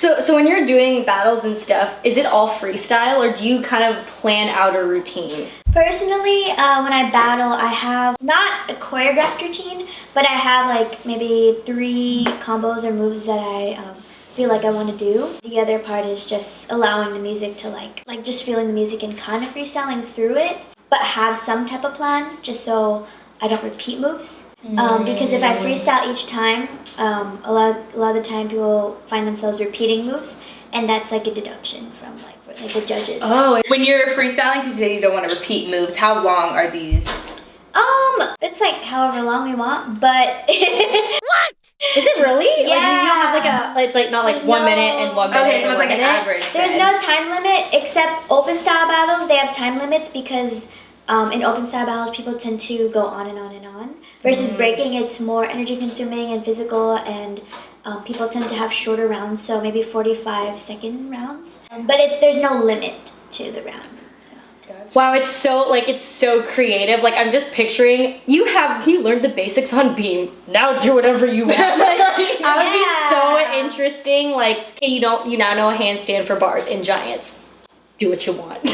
So when you're doing battles and stuff, is it all freestyle or do you kind of plan out a routine? Personally, when I battle, I have not a choreographed routine, but I have like maybe 3 combos or moves that I feel like I want to do. The other part is just allowing the music to like just feeling the music and kind of freestyling through it, but have some type of plan just so I don't repeat moves. Because if I freestyle each time, a lot of the time people find themselves repeating moves, and that's like a deduction from like the judges. Oh, when you're freestyling, because you say you don't want to repeat moves, how long are these? It's like however long we want, but What? Is it really? Yeah. Like you don't have like it's like not like There's 1 minute and 1 minute. Okay, so it's like an average. There's no time limit, except open style battles, they have time limits because in open style battles, people tend to go on and on and on. Versus breaking, it's more energy consuming and physical, and people tend to have shorter rounds, so maybe 45-second rounds. But there's no limit to the round. Gotcha. Wow, it's so creative. Like I'm just picturing you learned the basics on beam. Now do whatever you want. Like, that would be so interesting. Like, okay, you now know a handstand for bars in giants. Do what you want. Do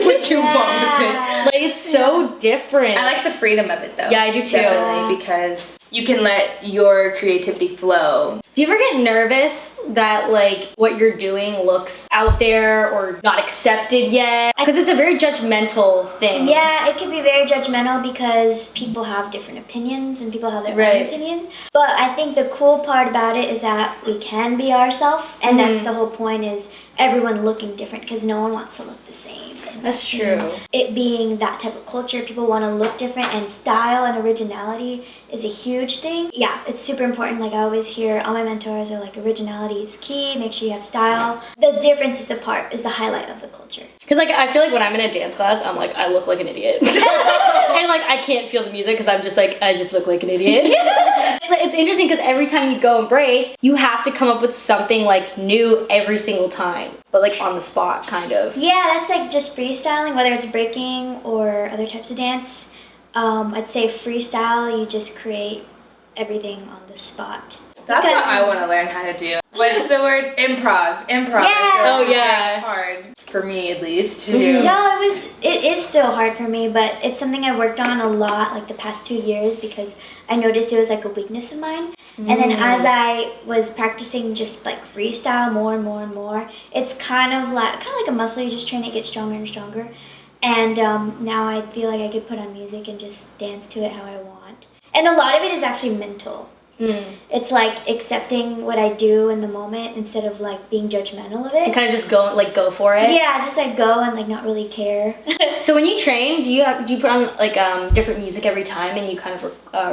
what you want with it. Like it's so different. I like the freedom of it though. Yeah, I do too. Definitely, because you can let your creativity flow. Do you ever get nervous that like what you're doing looks out there or not accepted yet? Because it's a very judgmental thing. Yeah, it can be very judgmental because people have different opinions and people have their own opinion. But I think the cool part about it is that we can be ourselves, and that's the whole point, is everyone looking different because no one wants to look the same. That's true. It being that type of culture, people want to look different, and style and originality is a huge thing. Yeah, it's super important. Like I always hear all my mentors are like, originality is key, make sure you have style. The difference is the highlight of the culture. Because like I feel like when I'm in a dance class, I'm like I look like an idiot, and like I can't feel the music because I'm just like I just look like an idiot. It's interesting because every time you go and break, you have to come up with something like new every single time, but like on the spot, kind of. Yeah, that's like just freestyling, whether it's breaking or other types of dance. I'd say freestyle, you just create everything on the spot. That's what I want to learn how to do. What's the word? Improv. Improv. Yeah. Oh yeah. Hard for me at least to do. No, it is still hard for me, but it's something I worked on a lot like the past 2 years because I noticed it was like a weakness of mine. And then as I was practicing just like freestyle more and more and more, it's kind of like a muscle. You just train it, get stronger and stronger. And now I feel like I could put on music and just dance to it how I want. And a lot of it is actually mental. It's like accepting what I do in the moment instead of like being judgmental of it. And kind of just go for it. Yeah, just like go and like not really care. So when you train, do you put on like different music every time and you kind of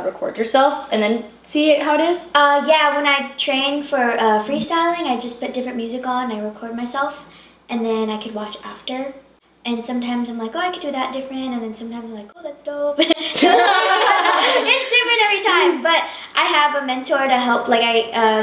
record yourself and then see how it is? Yeah, when I train for freestyling, I just put different music on. I record myself, and then I could watch after. And sometimes I'm like, oh, I could do that different. And then sometimes I'm like, oh, that's dope. It's different every time. But I have a mentor to help. Like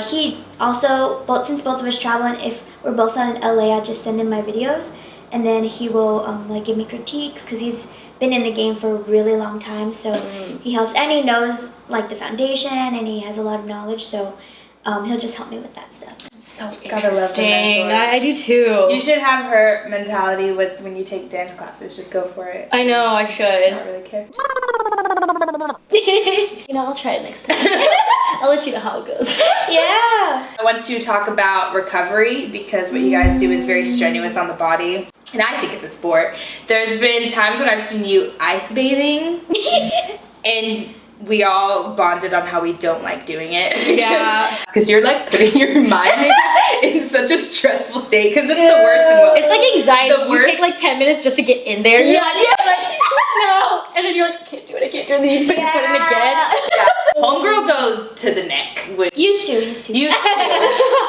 he also, since both of us travel, and if we're both not in LA, I just send him my videos. And then he will like give me critiques because he's been in the game for a really long time. So he helps. And he knows like the foundation and he has a lot of knowledge. So he'll just help me with that stuff. So Gotta love the mentors. I do too. You should have her mentality with when you take dance classes. Just go for it. I know, I should. Not really care. You know, I'll try it next time. I'll let you know how it goes. Yeah. I want to talk about recovery because what you guys do is very strenuous on the body. And I think it's a sport. There's been times when I've seen you ice bathing and we all bonded on how we don't like doing it. Yeah. Because you're like putting your mind in such a stressful state because it's the worst. It's like anxiety. The worst. You take like 10 minutes just to get in there. Yeah, Like, no. And then you're like, I can't do it. And then you put it in again. Yeah. Homegirl goes to the neck, which Used to.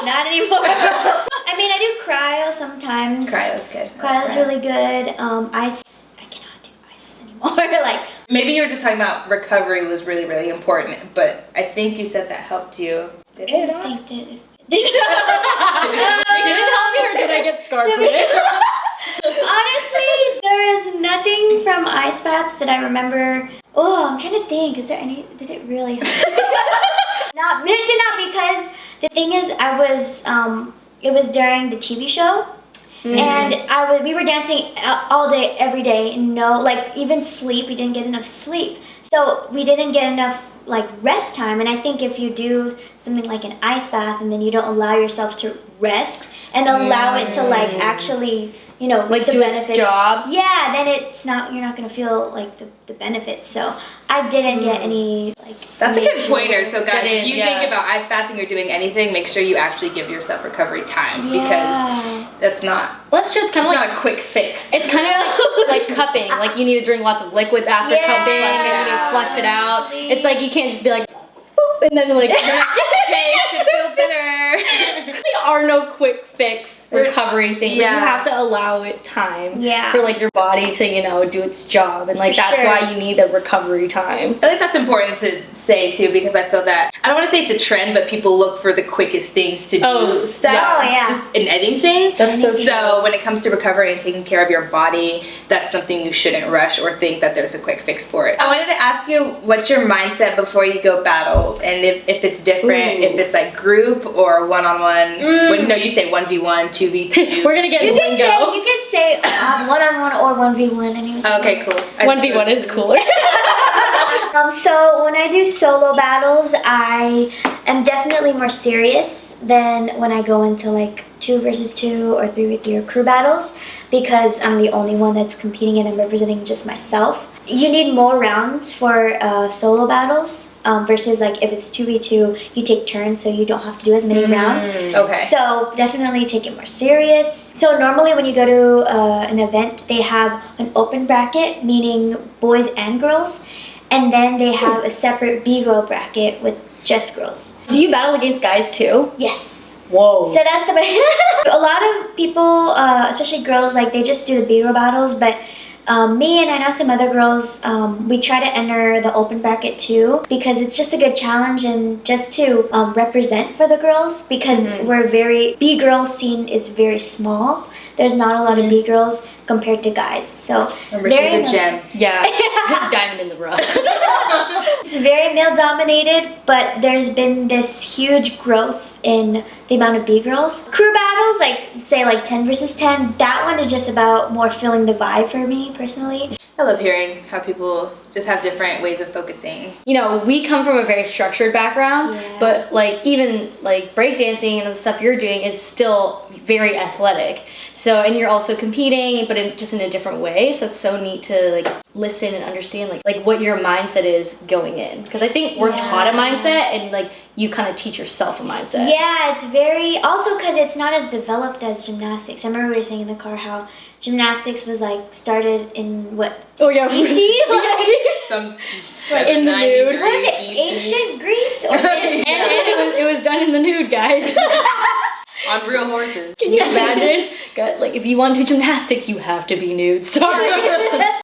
Not anymore. I mean, I do cryo sometimes. Cryo's good. Cryo's really good. Ice, I cannot do ice anymore. Like, maybe you were just talking about recovery was really, really important, but I think you said that helped you. Did it? I think that Did it help me or did I get scarred from it? honestly, there is nothing from ice baths that I remember. Oh, I'm trying to think. Is there any? Did it really help? It did not, because the thing is, I was it was during the TV show. And we were dancing all day, every day, and even sleep, we didn't get enough sleep. So we didn't get enough rest time. And I think if you do something like an ice bath and then you don't allow yourself to rest and allow it to actually, the do benefits. Its job. Yeah, then you're not gonna feel the benefits. So I didn't get any That's a good pointer. So guys, if you yeah. think about ice bathing or doing anything, make sure you actually give yourself recovery time because that's not. Well, it's just kind of not a quick fix. It's kind of like cupping. Like you need to drink lots of liquids after cupping, and you need to flush it out. It's like you can't just be like, boop, and then okay, should feel better. There are no quick fix recovery things. Yeah. You have to allow it time Yeah. for your body to do its job, and that's why you need the recovery time. I think that's important to say too because I feel that I don't want to say it's a trend, but people look for the quickest things to do. Just in anything. That's so So when it comes to recovery and taking care of your body, that's something you shouldn't rush or think that there's a quick fix for it. I wanted to ask you, what's your mindset before you go battle, and if it's different, if it's group or one-on-one. No, you say 1v1, 2v2. We're gonna get You lingo. can say one-on-one or 1v1. Anything. Okay, cool. 1v1 is cooler. So when I do solo battles, I am definitely more serious than when I go into 2 versus 2 or 3v3 or crew battles because I'm the only one that's competing and I'm representing just myself. You need more rounds for solo battles versus if it's 2v2, you take turns so you don't have to do as many rounds. Okay. So definitely take it more serious. So normally when you go to an event, they have an open bracket, meaning boys and girls, and then they have a separate B-girl bracket with just girls. Do you battle against guys too? Yes. Whoa. So that's the a lot of people, especially girls, they just do the B-girl battles, but me and I know some other girls, we try to enter the open bracket too because it's just a good challenge and just to represent for the girls because B-girl scene is very small. There's not a lot of B-girls compared to guys. So remember, she's a gem. Yeah. Diamond in the rough. It's very male dominated, but there's been this huge growth in the amount of B-girls. Crew battles, say 10 versus 10, that one is just about more feeling the vibe for me personally. I love hearing how people just have different ways of focusing. We come from a very structured background, but even breakdancing and the stuff you're doing is still very athletic. So, and you're also competing, but just in a different way. So it's so neat to listen and understand what your mindset is going in. Because I think we're taught a mindset and you kind of teach yourself a mindset. Yeah, it's very, also because it's not as developed as gymnastics. I remember we were saying in the car how gymnastics was started in what? Oh yeah, BC? Some in the nude. What is it? Ancient Greece? and it was done in the nude, guys. On real horses. Can you imagine? If you want to do gymnastics, you have to be nude. Sorry.